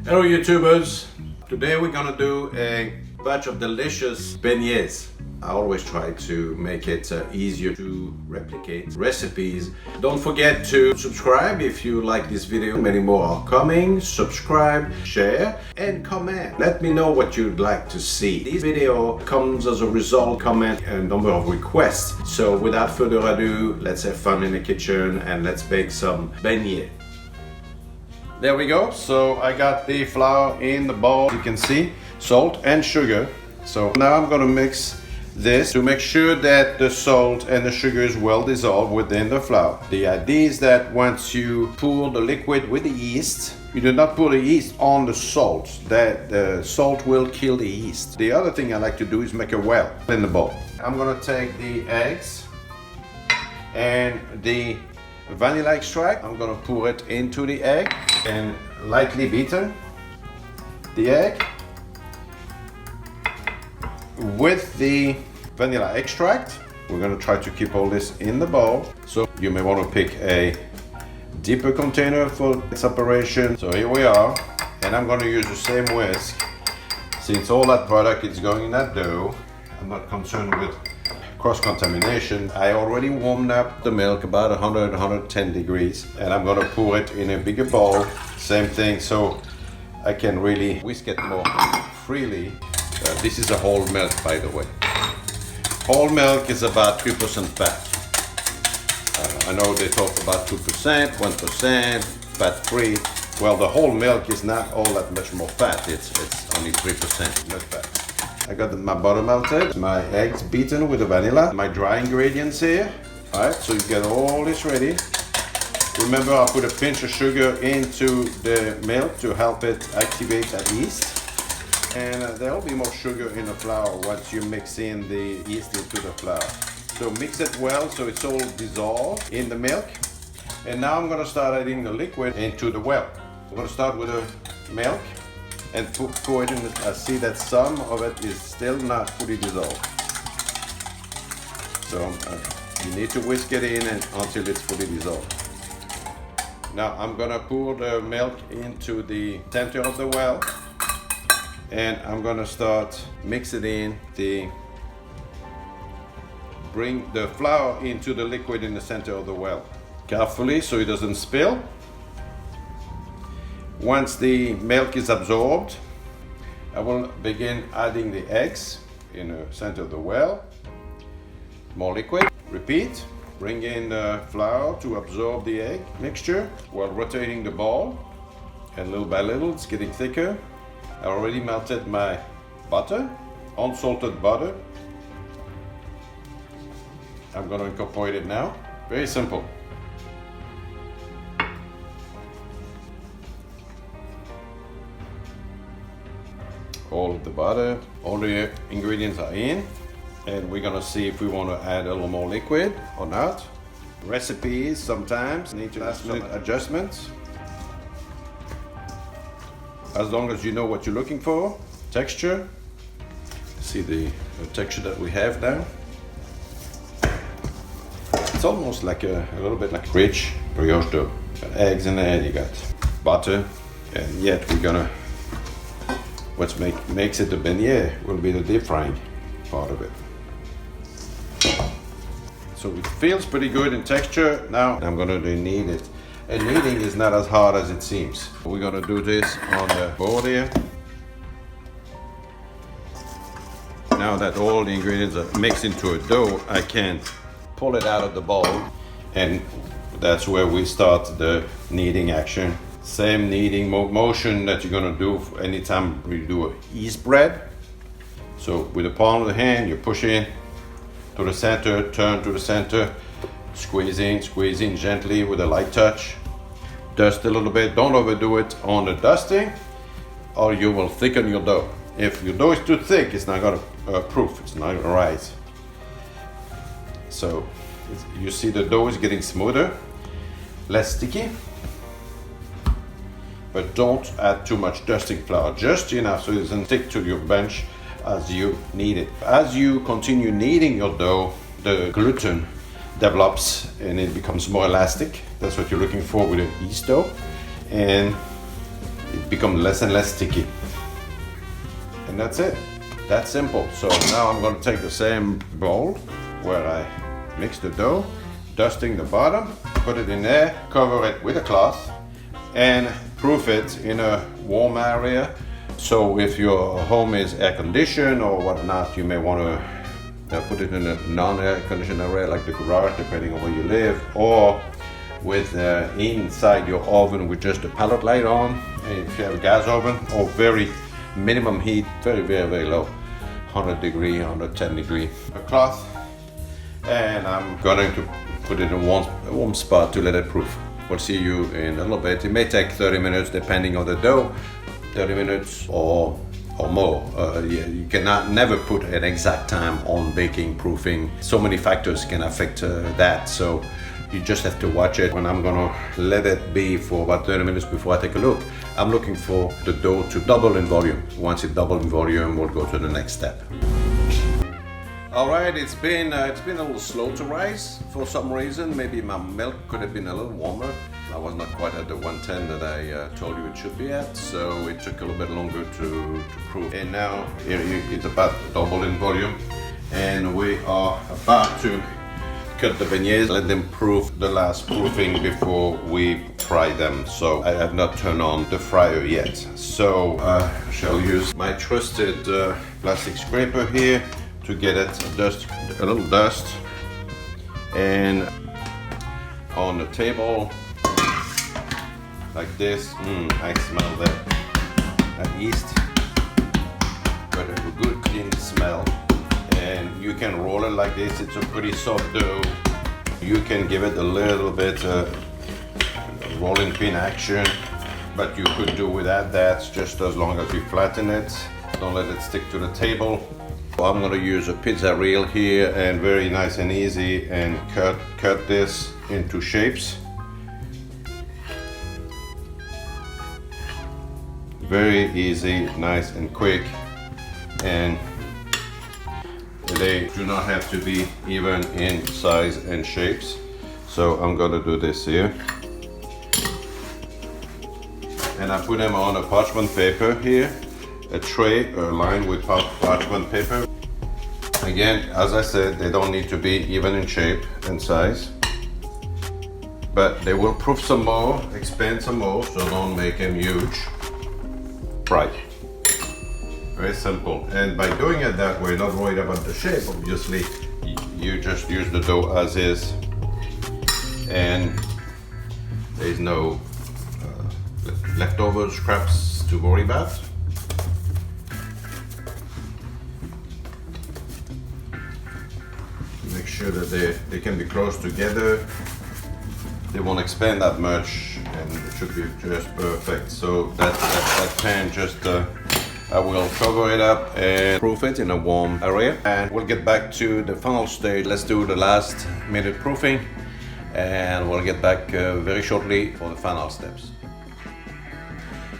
Hello YouTubers! Today we're gonna do a batch of delicious beignets. I always try to make it easier to replicate recipes. Don't forget to subscribe if you like this video. Many more are coming. Subscribe, share, and comment. Let me know what you'd like to see. This video comes as a result comment a number of requests. So without further ado, let's have fun in the kitchen and let's bake some beignets. There we go. So I got the flour in the bowl. You can see salt and sugar. So now I'm gonna mix this to make sure that the salt and the sugar is well dissolved within the flour. The idea is that once you pour the liquid with the yeast, you do not pour the yeast on the salt. That the salt will kill the yeast. The other thing I like to do is make a well in the bowl. I'm gonna take the eggs and the vanilla extract. I'm gonna pour it into the egg and lightly beaten the egg with the vanilla extract. We're gonna try to keep all this in the bowl. So you may want to pick a deeper container for separation. So here we are, and I'm gonna use the same whisk. Since all that product is going in that dough, I'm not concerned with cross-contamination. I already warmed up the milk about 110 degrees, and I'm gonna pour it in a bigger bowl. Same thing, so I can really whisk it more freely. This is a whole milk, by the way. Whole milk is about 3% fat. I know they talk about 2%, 1%, fat-free. Well, the whole milk is not all that much more fat. It's only 3% milk fat. I got my butter melted, my eggs beaten with the vanilla, my dry ingredients here. All right, so you get all this ready. Remember, I put a pinch of sugar into the milk to help it activate that yeast. And there will be more sugar in the flour once you mix in the yeast into the flour. So mix it well so it's all dissolved in the milk. And now I'm gonna start adding the liquid into the well. I'm gonna start with the milk and pour it in. I see that some of it is still not fully dissolved. So you need to whisk it in until it's fully dissolved. Now I'm gonna pour the milk into the center of the well, and I'm gonna start mixing in bring the flour into the liquid in the center of the well. Carefully so it doesn't spill. Once the milk is absorbed, I will begin adding the eggs in the center of the well. More liquid. Repeat. Bring in the flour to absorb the egg mixture while rotating the ball. And little by little, it's getting thicker. I already melted my butter, unsalted butter. I'm going to incorporate it now. Very simple. All of the butter, all the ingredients are in, and we're gonna see if we want to add a little more liquid or not. Recipes sometimes need to last minute adjustments. As long as you know what you're looking for. Texture. See the texture that we have now. It's almost like a little bit like rich brioche dough. Got eggs in there, you got butter, and yet we're gonna. What makes it a beignet will be the deep frying part of it. So it feels pretty good in texture. Now I'm gonna knead it. And kneading is not as hard as it seems. We're gonna do this on the board here. Now that all the ingredients are mixed into a dough, I can pull it out of the bowl, and that's where we start the kneading action. Same kneading motion that you're gonna do anytime you do a yeast bread. So with the palm of the hand, you push in to the center, turn to the center, squeezing gently with a light touch. Dust a little bit, don't overdo it on the dusting or you will thicken your dough. If your dough is too thick, it's not gonna proof, it's not gonna rise. So you see the dough is getting smoother, less sticky. But don't add too much dusting flour, just enough so it doesn't stick to your bench as you knead it. As you continue kneading your dough, the gluten develops and it becomes more elastic. That's what you're looking for with a yeast dough. And it becomes less and less sticky. And that's it. That's simple. So now I'm going to take the same bowl where I mix the dough, dusting the bottom, put it in there, cover it with a cloth, and proof it in a warm area. So if your home is air conditioned or whatnot, you may want to put it in a non-air conditioned area like the garage, depending on where you live, or with inside your oven with just a pallet light on. And if you have a gas oven, or very minimum heat, very low, 100 degree, 110 degree, a cloth. And I'm going to put it in a warm spot to let it proof. We'll see you in a little bit. It may take 30 minutes depending on the dough, 30 minutes or more. You cannot never put an exact time on baking, proofing. So many factors can affect that. So you just have to watch it. When I'm gonna let it be for about 30 minutes before I take a look, I'm looking for the dough to double in volume. Once it doubles in volume, we'll go to the next step. All right, it's been a little slow to rise for some reason. Maybe my milk could have been a little warmer. I was not quite at the 110 that I told you it should be at, so it took a little bit longer to proof. And now it's about double in volume, and we are about to cut the beignets, let them proof the last proofing before we fry them. So I have not turned on the fryer yet. So I shall use my trusted plastic scraper here to get it a little dust, and on the table like this. I smell that yeast, but a good clean smell. And you can roll it like this. It's a pretty soft dough. You can give it a little bit rolling pin action, but you could do without that, just as long as you flatten it. Don't let it stick to the table. I'm going to use a pizza reel here, and very nice and easy, and cut this into shapes. Very easy, nice and quick, and they do not have to be even in size and shapes. So I'm going to do this here, and I put them on a parchment paper here, a tray lined with parchment paper. Again, as I said, they don't need to be even in shape and size, but they will proof some more, expand some more, so don't make them huge. Right. Very simple. And by doing it that way, not worried about the shape, obviously, you just use the dough as is, and there's no leftover scraps to worry about. Make sure that they can be close together. They won't expand that much, and it should be just perfect. So that pan, just I will cover it up and proof it in a warm area, and we'll get back to the final stage. Let's do the last minute proofing, and we'll get back very shortly for the final steps.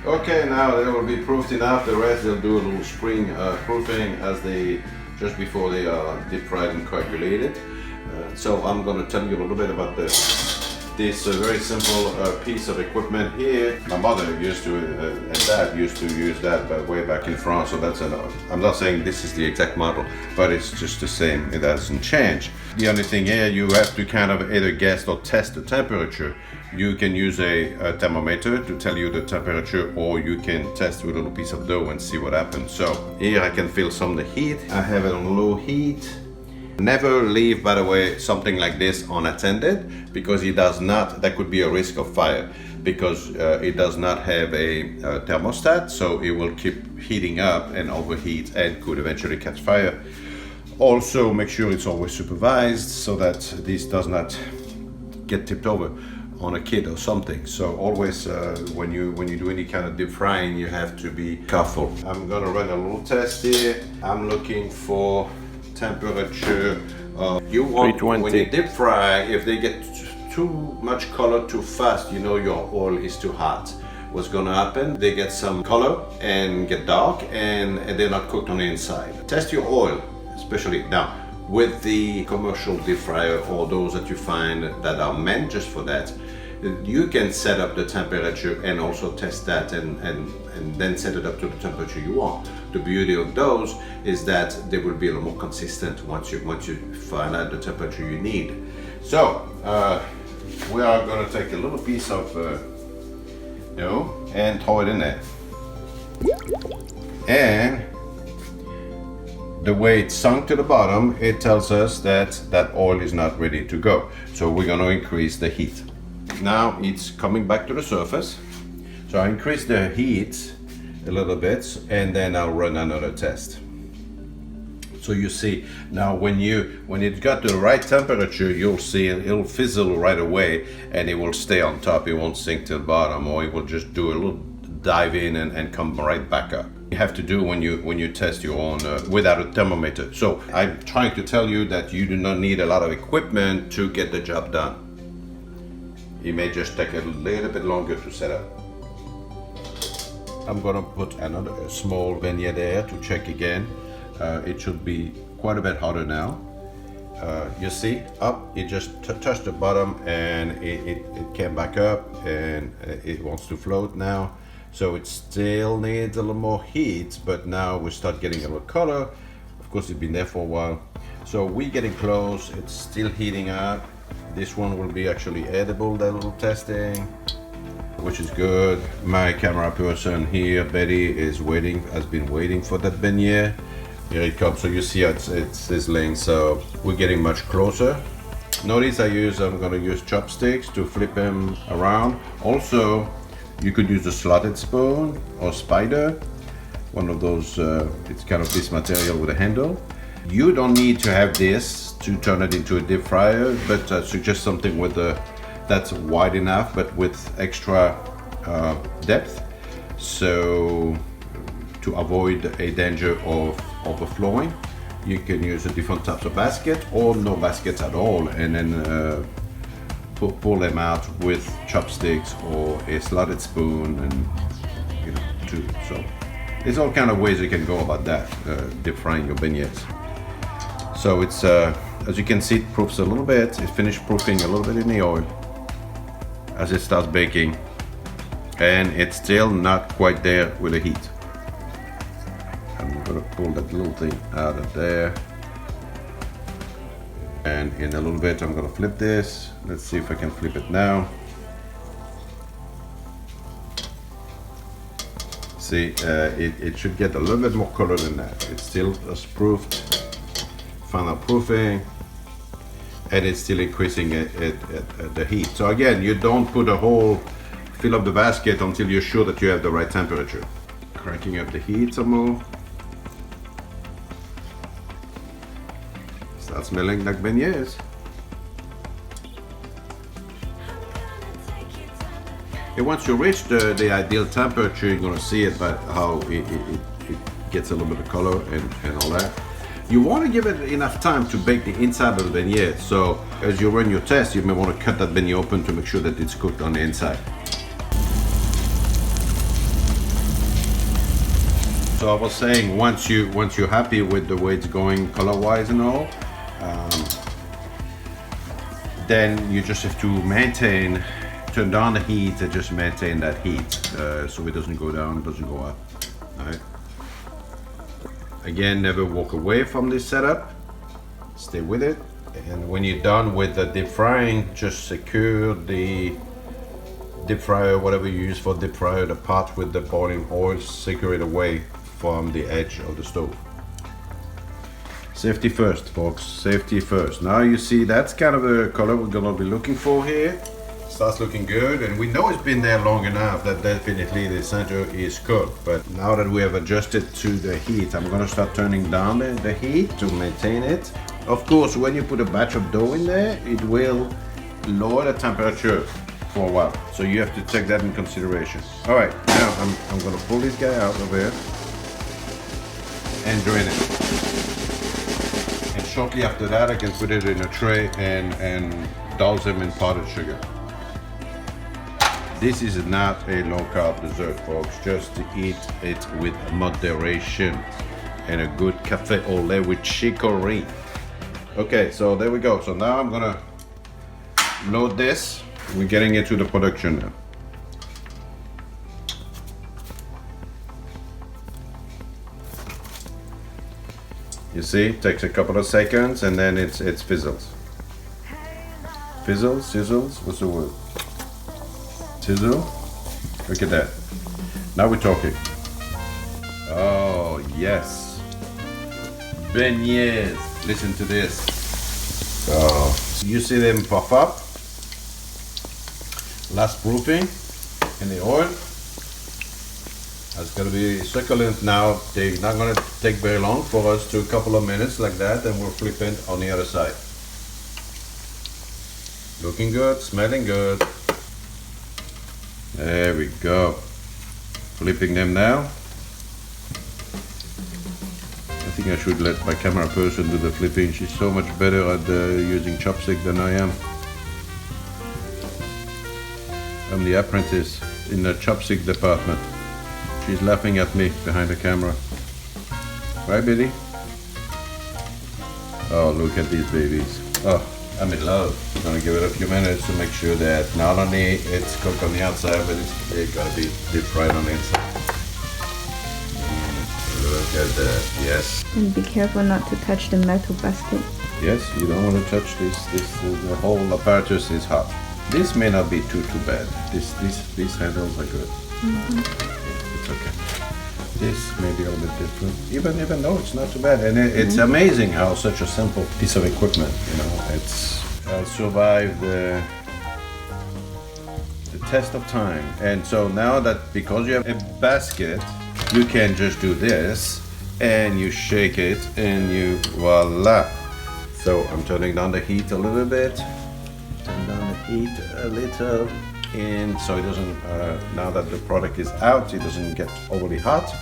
Okay, now they will be proofed enough. The rest they'll do a little spring proofing as they just before they are deep fried and coagulated. So I'm going to tell you a little bit about this very simple piece of equipment here. My mother used to, and dad used to use that way back in France. So that's I'm not saying this is the exact model, but it's just the same. It doesn't change. The only thing here, you have to kind of either guess or test the temperature. You can use a thermometer to tell you the temperature, or you can test with a little piece of dough and see what happens. So here I can feel some of the heat. I have it on low heat. Never leave, by the way, something like this unattended, because it does not, that could be a risk of fire, because it does not have a thermostat, so it will keep heating up and overheat and could eventually catch fire. Also, make sure it's always supervised so that this does not get tipped over on a kid or something. So always when you do any kind of deep frying, you have to be careful. I'm gonna run a little test here. I'm looking for temperature you want 320. When you deep fry, if they get too much color too fast, you know your oil is too hot. What's gonna happen? They get some color and get dark, and they're not cooked on the inside. Test your oil, especially now with the commercial deep fryer or those that you find that are meant just for that. You can set up the temperature and also test that and then set it up to the temperature you want. The beauty of those is that they will be a little more consistent once you find out the temperature you need. So we are going to take a little piece of dough and throw it in there. And the way it's sunk to the bottom, it tells us that that oil is not ready to go. So we're going to increase the heat. Now it's coming back to the surface. So I increase the heat a little bit and then I'll run another test. So you see now when it got to the right temperature, you'll see it'll fizzle right away and it will stay on top. It won't sink to the bottom, or it will just do a little dive in and come right back up. You have to do when you test your own without a thermometer. So I'm trying to tell you that you do not need a lot of equipment to get the job done. It may just take a little bit longer to set up. I'm gonna put a small beignet there to check again. It should be quite a bit hotter now. You see, up, it just touched the bottom and it came back up and it wants to float now. So it still needs a little more heat, but now we start getting a little color. Of course, it's been there for a while. So we're getting close, it's still heating up. This one will be actually edible, that little testing, which is good. My camera person here, Betty, has been waiting for that beignet. Here it comes, so you see it's sizzling, so we're getting much closer. Notice I'm gonna use chopsticks to flip them around. Also, you could use a slotted spoon or spider, one of those, it's kind of this material with a handle. You don't need to have this to turn it into a deep fryer, but I suggest something with that's wide enough, but with extra depth, so to avoid a danger of overflowing. You can use a different types of basket or no baskets at all, and then pull them out with chopsticks or a slotted spoon, and too. So there's all kind of ways you can go about that, deep frying your beignets. So it's as you can see, it proofs a little bit. It's finished proofing a little bit in the oil as it starts baking, and it's still not quite there with the heat. I'm gonna pull that little thing out of there, and in a little bit I'm gonna flip this. Let's see if I can flip it now. See, it should get a little bit more color than that. It's still as proofed, final proofing, and it's still increasing the heat. So again, you don't put fill up the basket until you're sure that you have the right temperature. Cranking up the heat some more. Start smelling like beignets. And once you reach the ideal temperature, you're gonna see it by how it gets a little bit of color and all that. You want to give it enough time to bake the inside of the beignet. So as you run your test, you may want to cut that beignet open to make sure that it's cooked on the inside. So I was saying, once you're happy with the way it's going color-wise and all, then you just have to turn down the heat and just maintain that heat, so it doesn't go down, it doesn't go up. All right. Again, never walk away from this setup. Stay with it. And when you're done with the deep frying, just secure the deep fryer, whatever you use for deep fryer, the pot with the boiling oil, secure it away from the edge of the stove. Safety first, folks, safety first. Now you see that's kind of the color we're gonna be looking for here. Starts looking good, and we know it's been there long enough that definitely the center is cooked. But now that we have adjusted to the heat, I'm gonna start turning down the heat to maintain it. Of course, when you put a batch of dough in there, it will lower the temperature for a while. So you have to take that in consideration. All right, now I'm gonna pull this guy out of here and drain it. And shortly after that, I can put it in a tray and douse them in powdered sugar. This is not a low-carb dessert, folks. Just to eat it with moderation and a good cafe au lait with chicory. Okay, so there we go. So now I'm gonna load this We're getting into the production now. You see, it takes a couple of seconds and then it fizzles. Fizzles, sizzles, what's the word? Sizzle? Look at that. Now we're talking. Oh, yes. Beignets. Listen to this. Oh, you see them puff up. Last proofing in the oil. That's going to be succulent now. They're not going to take very long for us to a couple of minutes like that, and we'll flip it on the other side. Looking good, smelling good. There we go. Flipping them now. I think I should let my camera person do the flipping. She's so much better at using chopstick than I am. I'm the apprentice in the chopstick department. She's laughing at me behind the camera. Right, Billy? Oh, look at these babies. Oh, I'm in love. I'm gonna give it a few minutes to make sure that not only it's cooked on the outside, but it's gotta be deep fried on the inside. Look at that, yes. And be careful not to touch the metal basket. Yes, you don't want to touch this. The whole apparatus is hot. This may not be too bad. These handles are good. It's okay. This may be a little bit different, even though it's not too bad. And it's amazing how such a simple piece of equipment, it's survived the test of time. And so now that because you have a basket, you can just do this and you shake it and you voila. So I'm turning down the heat a little bit. Turn down the heat a little. And so it doesn't, now that the product is out, it doesn't get overly hot.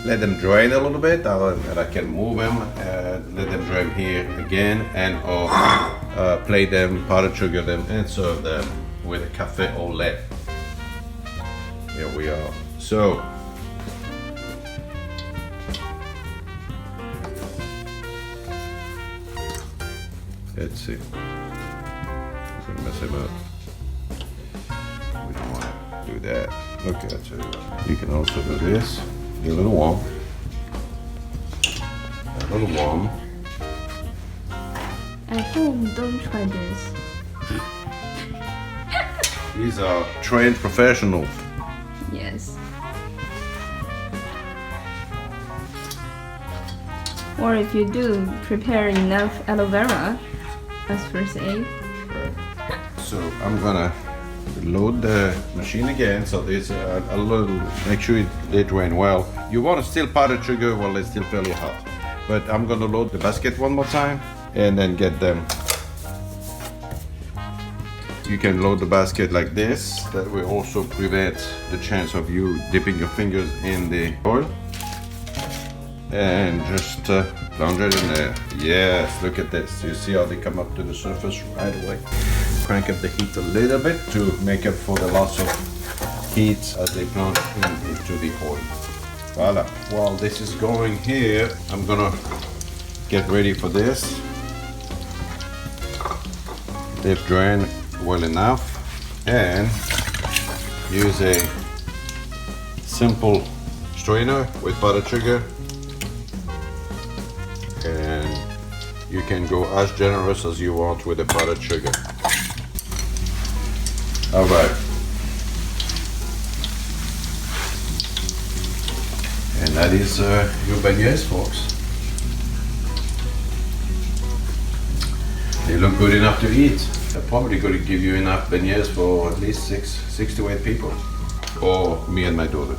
Let them drain a little bit, and I can move them, let them drain here again, and or plate them, powdered sugar them, and serve them with a café au lait. Here we are. So, let's see. I'm gonna mess him up. We don't want to do that. Okay, so you can also do this. Get a little warm. A little warm. At home, don't try this. These are trained professionals. Yes. Or if you do, prepare enough aloe vera as first aid. So I'm gonna load the machine again. So there's a little, make sure they drain well. You want to still powdered sugar while it's still fairly hot. But I'm gonna load the basket one more time and then get them. You can load the basket like this. That will also prevent the chance of you dipping your fingers in the oil. And just plunge it in there. Yes, look at this. You see how they come up to the surface right away. Crank up the heat a little bit to make up for the loss of heat as they plunge into the oil. Voila. While this is going here, I'm gonna get ready for this. They've drained well enough, and use a simple strainer with powdered sugar, and you can go as generous as you want with the powdered sugar. All right. And that is your beignets, folks. They look good enough to eat. They're probably going to give you enough beignets for at least six to 8 people. Or me and my daughter.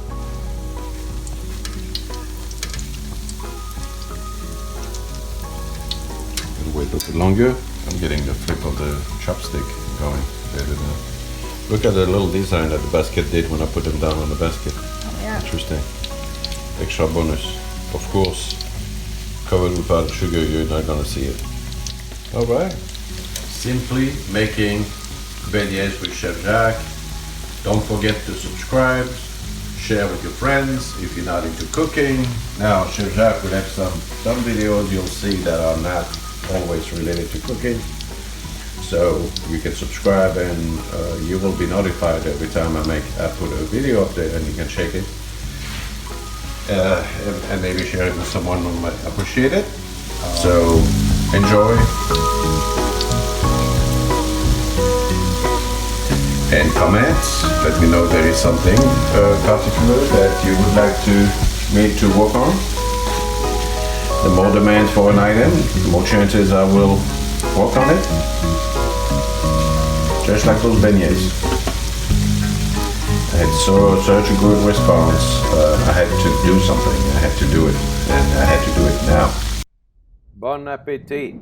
Gonna wait a little bit longer. I'm getting the flip of the chopstick going. Look at the little design that the basket did when I put them down on the basket. Oh, yeah. Interesting. Extra bonus. Of course, covered with powdered sugar, you're not gonna see it. All right. Simply making beignets with Chef Jacques. Don't forget to subscribe, share with your friends if you're not into cooking. Now, Chef Jacques will have some videos you'll see that are not always related to cooking. so you can subscribe and you will be notified every time I put a video up there, and you can check it and maybe share it with someone who might appreciate it. So enjoy and comments. Let me know if there is something particular that you would like me to work on. The more demand for an item, the more chances I will work on it. Just like those beignets. I had such a good response. I had to do something. I had to do it, and I had to do it now. Bon appétit.